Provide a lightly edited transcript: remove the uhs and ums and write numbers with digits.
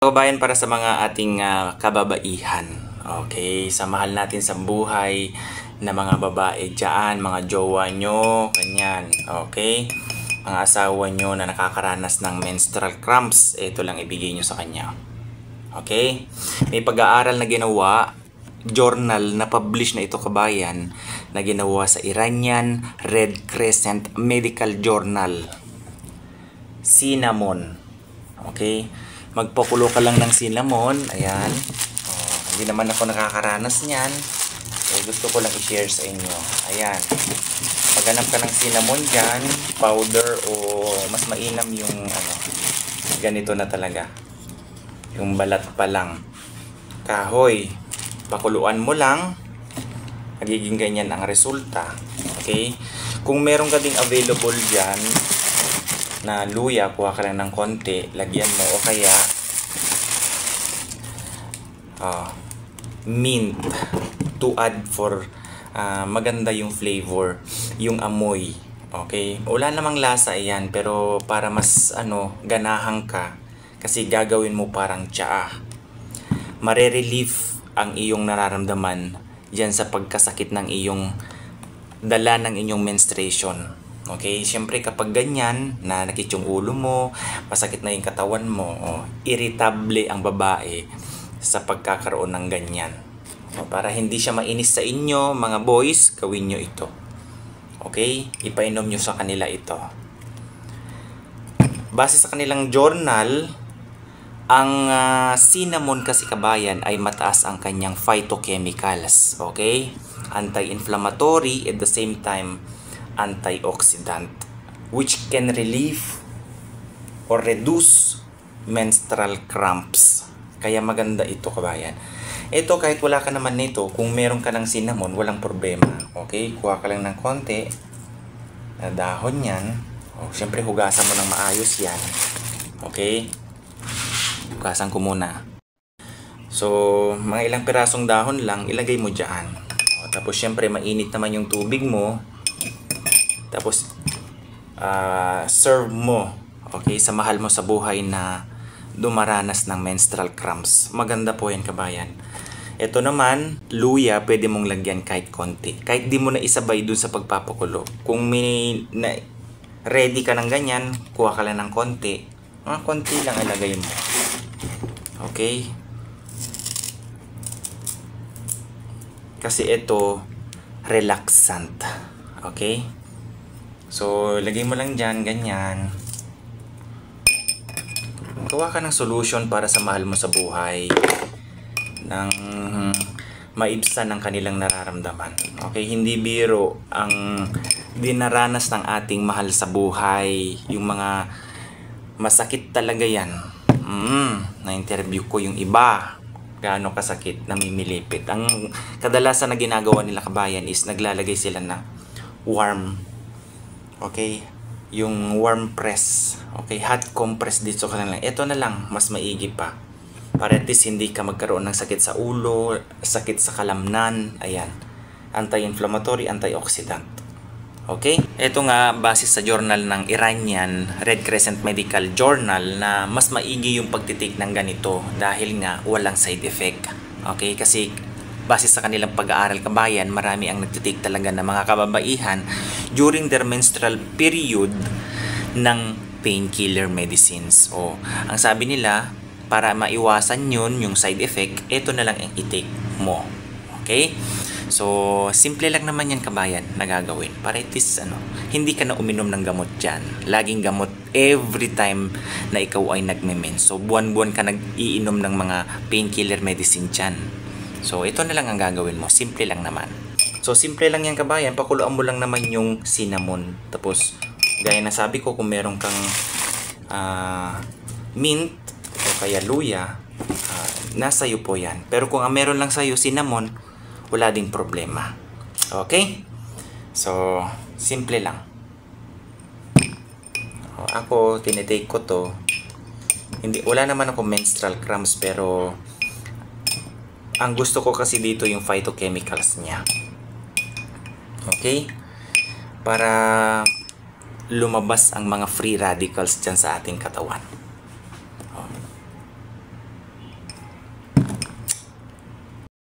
Kababayan, para sa mga ating kababaihan, okay, sa mahal natin sa buhay na mga babae dyan, mga jowa nyo, ganyan, okay, mga asawa nyo na nakakaranas ng menstrual cramps, ito lang ibigay nyo sa kanya. Okay, may pag-aaral na ginawa, journal na publish na ito kabayan, na ginawa sa Iranian Red Crescent Medical Journal. Cinnamon, okay, magpakulo ka lang ng cinnamon, ayan. Hindi naman ako nakakaranas niyan, so gusto ko lang i-share sa inyo. Ayan, maghanap ka ng cinnamon dyan, powder o mas mainam yung ganito na talaga, yung balat pa lang, kahoy, pakuluan mo lang, magiging ganyan ang resulta. Okay, kung meron ka ding available dyan na luya, kuha ka lang ng konti, lagyan mo, o kaya mint to add for maganda yung flavor, yung amoy. Okay, wala namang lasa yan, pero para mas ganahang ka, kasi gagawin mo parang tsaa. Mare-relief ang iyong nararamdaman dyan sa pagkasakit ng iyong dala ng inyong menstruation. Okay, syempre kapag ganyan, nanakit yung ulo mo, masakit na yung katawan mo, irritable ang babae sa pagkakaroon ng ganyan. Para hindi siya mainis sa inyo, mga boys, gawin nyo ito. Okay, ipainom nyo sa kanila ito. Base sa kanilang journal, ang cinnamon kasi kabayan ay mataas ang kanyang phytochemicals. Okay, anti-inflammatory at the same time antioxidant, which can relieve or reduce menstrual cramps. Kaya maganda ito kabayan. Ito kahit wala ka naman nito, kung meron ka ng cinnamon, walang problema. Okay, kuha ka lang ng konti na dahon yan. Siyempre hugasan mo ng maayos yan. Okay, hugasan ko muna. So mga ilang pirasong dahon lang ilagay mo dyan. Tapos siyempre mainit naman yung tubig mo. Tapos, serve mo, okay, sa mahal mo sa buhay na dumaranas ng menstrual cramps. Maganda po yan kabayan. Ito naman, luya, pwede mong lagyan kahit konti. Kahit di mo na isabay dun sa pagpapakulo. Kung ready ka ng ganyan, kuha ka lang ng konti. Mga konti lang ilagay mo. Okay? Kasi ito, relaxant. Okay? So, lagay mo lang dyan, ganyan. Gawa ka ng solution para sa mahal mo sa buhay, nang maibsan ang kanilang nararamdaman. Okay, hindi biro ang dinaranas ng ating mahal sa buhay. Yung mga masakit talaga yan. Na-interview ko yung iba. Gaano kasakit, namimilipit. Ang kadalasan na ginagawa nila kabayan is naglalagay sila na warm, okay, yung warm press, okay, hot compress dito ka lang. Ito na lang, mas maigi pa, para at least hindi ka magkaroon ng sakit sa ulo, sakit sa kalamnan. Ayan, anti-inflammatory, antioxidant. Okay, ito nga base sa journal ng Iranian Red Crescent Medical Journal na mas maigi yung pagtitik ng ganito dahil nga walang side effect. Okay, kasi base sa kanilang pag-aaral kabayan, marami ang nagtitake talaga ng mga kababaihan during their menstrual period ng painkiller medicines. Ang sabi nila, para maiwasan yun, yung side effect, ito na lang ang i-take mo. Okay? So, simple lang naman yan kabayan na gagawin. Para at least, hindi ka na uminom ng gamot dyan. Laging gamot every time na ikaw ay nagme-mens. So, buwan-buwan ka nag-iinom ng mga painkiller medicine dyan. So, ito na lang ang gagawin mo. Simple lang naman. So, simple lang yan kabayan. Pakuluan mo lang naman yung cinnamon. Tapos, gaya na sabi ko, kung meron kang mint o kaya luya, nasa iyo po yan. Pero kung meron lang sa'yo cinnamon, wala ding problema. Okay? So, simple lang. Ako, tinitake ko to. Wala naman ako menstrual cramps, pero ang gusto ko kasi dito yung phytochemicals niya. Okay? Para lumabas ang mga free radicals dyan sa ating katawan.